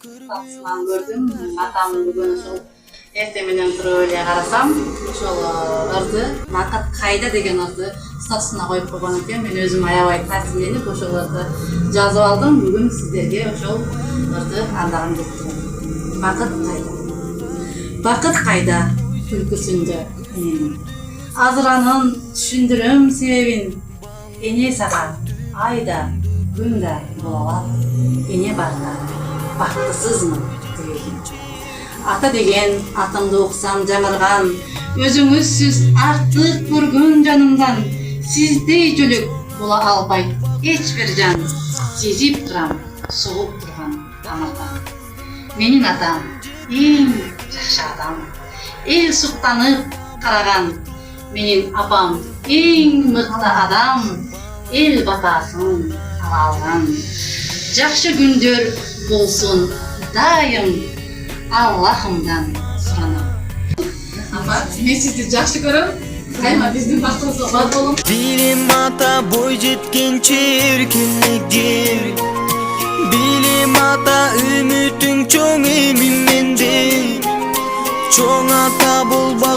Татысынан көрдүм. Атам бүгүн ушул эртең менен туруп эле карасам, ошол ырды Макат кайда деген ырды статусуна коюп койгон экен. Мен өзүм аябай таасирленип ошол ырды жазып алдым. Бүгүн сиздерге ошол ырды андаган деп турам. Бакыт кайда? Бакыт кайда? Күлкүсүндө эненин. Азыр анын түшүндүрөм себебин. Эне сага айда, күн да боло алат. Эне барда бактысызмын дегем. Ата деген атымды уксам жаңырган, өзүңүзсүз артык көргөн жанымдан. Сиздей жөлөк боло албайт эч бир жан. Сезип турам согуп турган тамырдан. Менин атам эң жакшы адам. Эл суктанып караган. Менин апам эң мыкты адам. Эл батасын ала алган. Жакшы күндөр болсун дайым Аллахымдан суранам. Апа, мен сизди жакшы көрөм. Кайма биздин бактыбызга бар болуң. Билим ата бой жеткенче эркинлигим. Билим ата үмүтүң чоң эмим менде. Чоң ата болбай